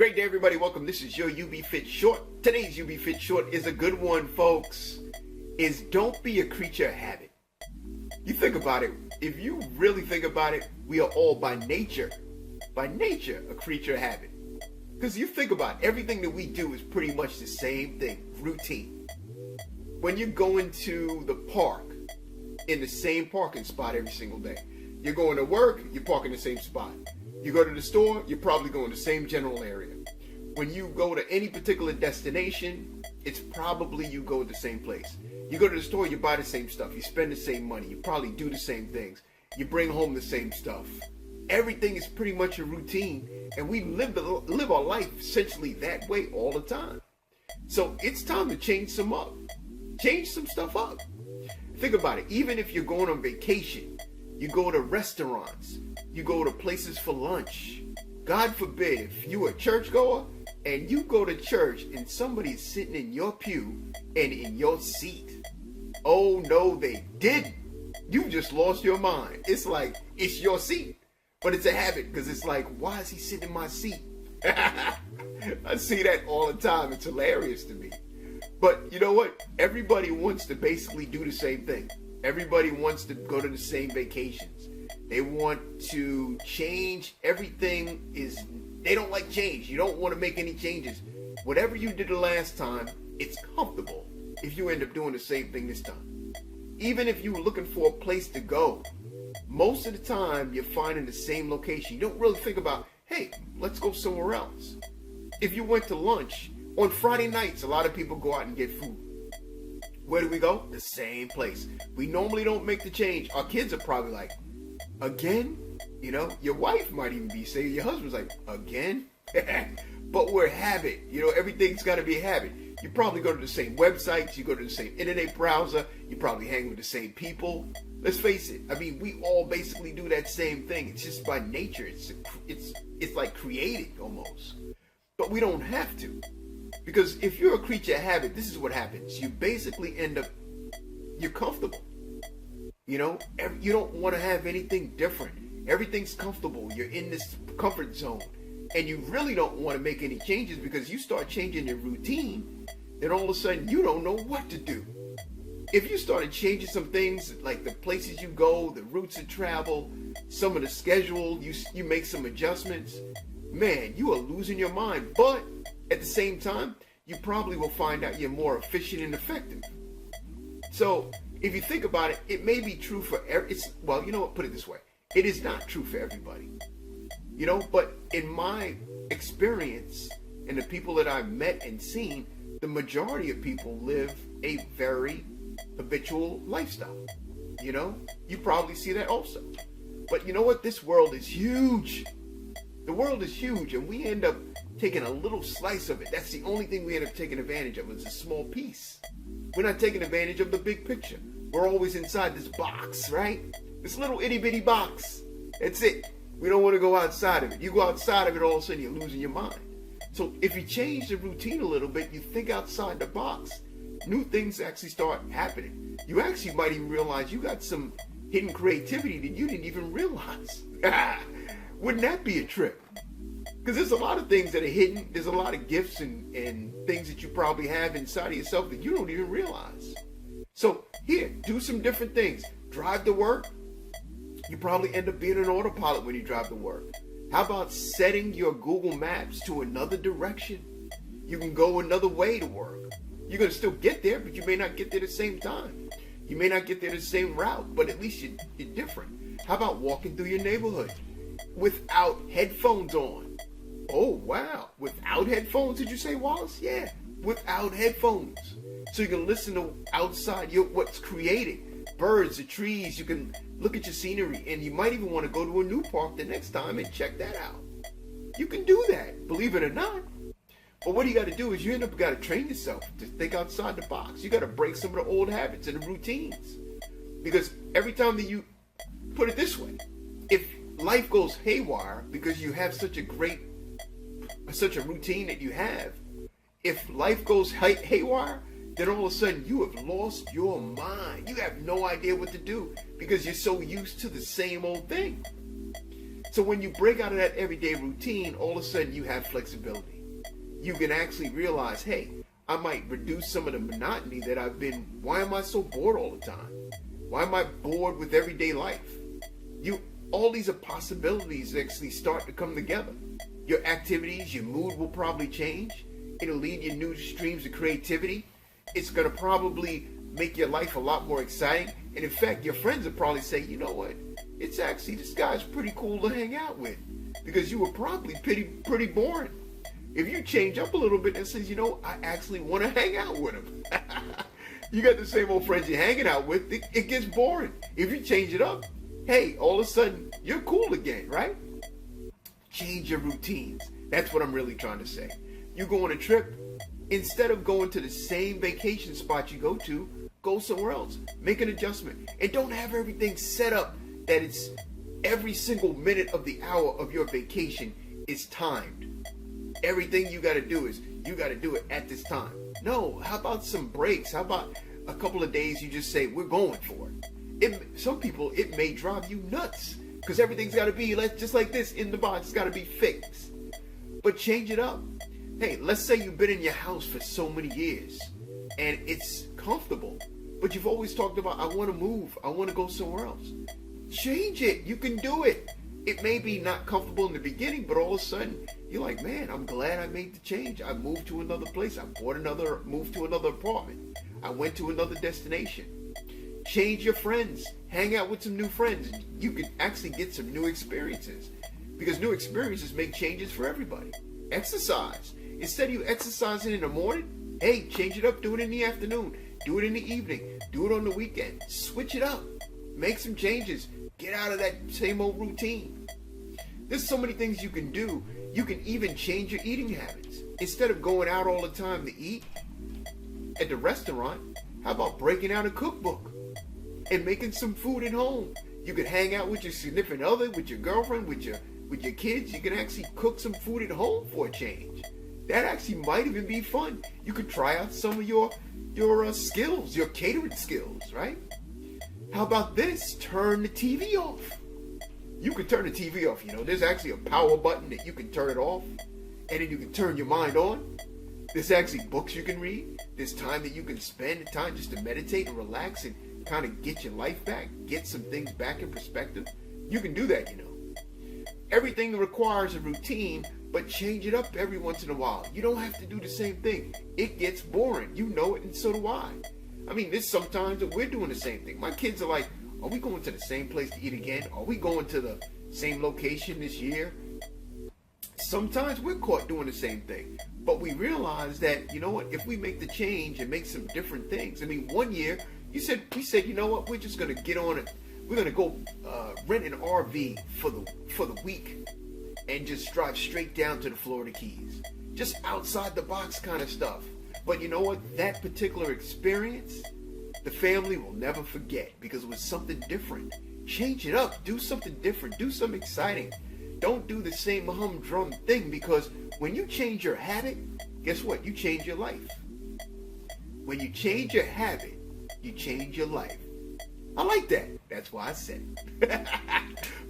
Great day, everybody. Welcome. This is your youbfit short. Today's youbfit short is a good one, folks. Is don't be a creature of habit. You think about it. If you really think about it, we are all by nature, a creature of habit. Because you think about it, everything that we do is pretty much the same thing, routine. When you're going to the park, in the same parking spot every single day. You're going to work, you park in the same spot. You go to the store, you're probably going to the same general area. When you go to any particular destination, it's probably you go to the same place. You go to the store, you buy the same stuff. You spend the same money. You probably do the same things. You bring home the same stuff. Everything is pretty much a routine, and we live our life essentially that way all the time. So it's time to change some stuff up. Think about it. Even if you're going on vacation, you go to restaurants, you go to places for lunch. God forbid, if you're a churchgoer and you go to church and somebody's sitting in your pew and in your seat. Oh, no, they didn't. You just lost your mind. It's like, it's your seat, but it's a habit because it's like, why is he sitting in my seat? I see that all the time. It's hilarious to me. But you know what? Everybody wants to basically do the same thing. Everybody wants to go to the same vacations. They want to change. They don't like change. You don't want to make any changes. Whatever you did the last time, it's comfortable if you end up doing the same thing this time. Even if you were looking for a place to go, most of the time you're finding the same location. You don't really think about, hey, let's go somewhere else. If you went to lunch, on Friday nights, a lot of people go out and get food. Where do we go? The same place. We normally don't make the change. Our kids are probably like, again? You know, your wife might even be saying, your husband's like, again? But we're habit. You know, everything's got to be a habit. You probably go to the same websites. You go to the same internet browser. You probably hang with the same people. Let's face it. I mean, we all basically do that same thing. It's just by nature. It's like created almost. But we don't have to. Because if you're a creature of habit, this is what happens. You basically end up, you're comfortable. You know, you don't want to have anything different. Everything's comfortable. You're in this comfort zone. And you really don't want to make any changes because you start changing your routine, then all of a sudden you don't know what to do. If you started changing some things, like the places you go, the routes of travel, some of the schedule, you make some adjustments, man, you are losing your mind. But at the same time, you probably will find out you're more efficient and effective. So if you think about it, it may be true for well, you know what, put it this way. It is not true for everybody. You know, but in my experience and the people that I've met and seen, the majority of people live a very habitual lifestyle. You know, you probably see that also. But you know what? This world is huge. The world is huge, and we end up taking a little slice of it. That's the only thing we end up taking advantage of. It's a small piece. We're not taking advantage of the big picture. We're always inside this box, right? This little itty bitty box. That's it. We don't want to go outside of it. You go outside of it, all of a sudden you're losing your mind. So if you change the routine a little bit, you think outside the box, new things actually start happening. You actually might even realize you got some hidden creativity that you didn't even realize. Wouldn't that be a trip? Because there's a lot of things that are hidden. There's a lot of gifts and things that you probably have inside of yourself that you don't even realize. So here, do some different things. Drive to work. You probably end up being an autopilot when you drive to work. How about setting your Google Maps to another direction? You can go another way to work. You're going to still get there, but you may not get there the same time. You may not get there the same route, but at least you're different. How about walking through your neighborhood without headphones on? Oh, wow. Without headphones, did you say, Wallace? Yeah, without headphones. So you can listen to outside what's created. Birds, the trees, you can look at your scenery, and you might even want to go to a new park the next time and check that out. You can do that, believe it or not. But what you got to do is you got to train yourself to think outside the box. You got to break some of the old habits and the routines. Because every time that you, put it this way, if life goes haywire because you have such a routine that you have, if life goes haywire, then all of a sudden you have lost your mind. You have no idea what to do because you're so used to the same old thing. So when you break out of that everyday routine, all of a sudden you have flexibility. you can actually realize, hey, I might reduce some of the monotony that I've been. Why am I so bored all the time? Why am I bored with everyday life? All these are possibilities that actually start to come together. Your activities, your mood will probably change. It'll lead you new streams of creativity. It's going to probably make your life a lot more exciting. And in fact, your friends will probably say, you know what? It's actually, this guy's pretty cool to hang out with. Because you were probably pretty boring. If you change up a little bit and says, you know, I actually want to hang out with him. You got the same old friends you're hanging out with, it gets boring. If you change it up, hey, all of a sudden, you're cool again, right? Change your routines. That's what I'm really trying to say. You go on a trip, instead of going to the same vacation spot you go to, go somewhere else. Make an adjustment. And don't have everything set up that it's every single minute of the hour of your vacation is timed. Everything you got to do is, you got to do it at this time. No, how about some breaks? How about a couple of days you just say, we're going for it? Some people, it may drive you nuts because everything's got to be just like this in the box. It's got to be fixed. But change it up. Hey, let's say you've been in your house for so many years and it's comfortable, but you've always talked about, I want to move. I want to go somewhere else. Change it. You can do it. It may be not comfortable in the beginning, but all of a sudden you're like, man, I'm glad I made the change. I moved to another place. I moved to another apartment. I went to another destination. Change your friends. Hang out with some new friends. You can actually get some new experiences because new experiences make changes for everybody. Exercise. Instead of you exercising in the morning, hey, change it up. Do it in the afternoon. Do it in the evening. Do it on the weekend. Switch it up. Make some changes. Get out of that same old routine. There's so many things you can do. You can even change your eating habits. Instead of going out all the time to eat at the restaurant, how about breaking out a cookbook and making some food at home? You could hang out with your significant other, with your girlfriend, with your kids. You can actually cook some food at home for a change. That actually might even be fun. You could try out some of your skills, your catering skills, right? How about this? Turn the TV off. You can turn the TV off. You know, there's actually a power button that you can turn it off, and then you can turn your mind on. There's actually books you can read. There's time that you can spend time just to meditate and relax and kind of get your life back, get some things back in perspective. You can do that, you know. Everything requires a routine, but change it up every once in a while. You don't have to do the same thing. It gets boring. You know it, and so do I. I mean, there's sometimes that we're doing the same thing. My kids are like, are we going to the same place to eat again? Are we going to the same location this year? Sometimes we're caught doing the same thing. But we realize that, you know what, if we make the change and make some different things. I mean, one year, we said, you know what, we're just going to get on it. We're going to go rent an RV for the week and just drive straight down to the Florida Keys. Just outside the box kind of stuff. But you know what? That particular experience, the family will never forget because it was something different. Change it up. Do something different. Do something exciting. Don't do the same humdrum thing because when you change your habit, guess what? You change your life. When you change your habit, you change your life. I like that. That's why I said it.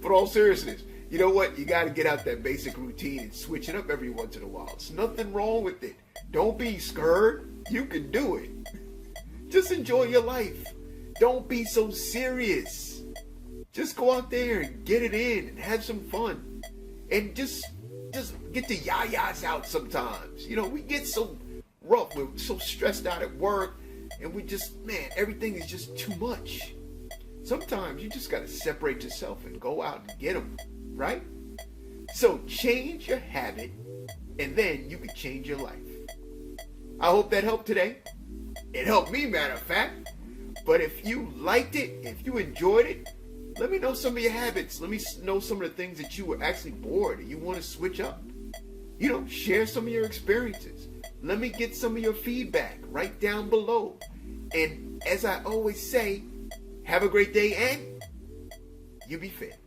But all seriousness, you know what? You got to get out that basic routine and switch it up every once in a while. There's nothing wrong with it. Don't be scared. You can do it. Just enjoy your life. Don't be so serious. Just go out there and get it in and have some fun. And just get the yayas out sometimes. You know, we get so rough. We're so stressed out at work. And we just, man, everything is just too much. Sometimes you just got to separate yourself and go out and get them. Right? So change your habit and then you can change your life. I hope that helped today. It helped me, matter of fact. But if you liked it, if you enjoyed it, let me know some of your habits. Let me know some of the things that you were actually bored and you want to switch up. You know, share some of your experiences. Let me get some of your feedback right down below. And as I always say, have a great day and you be fit.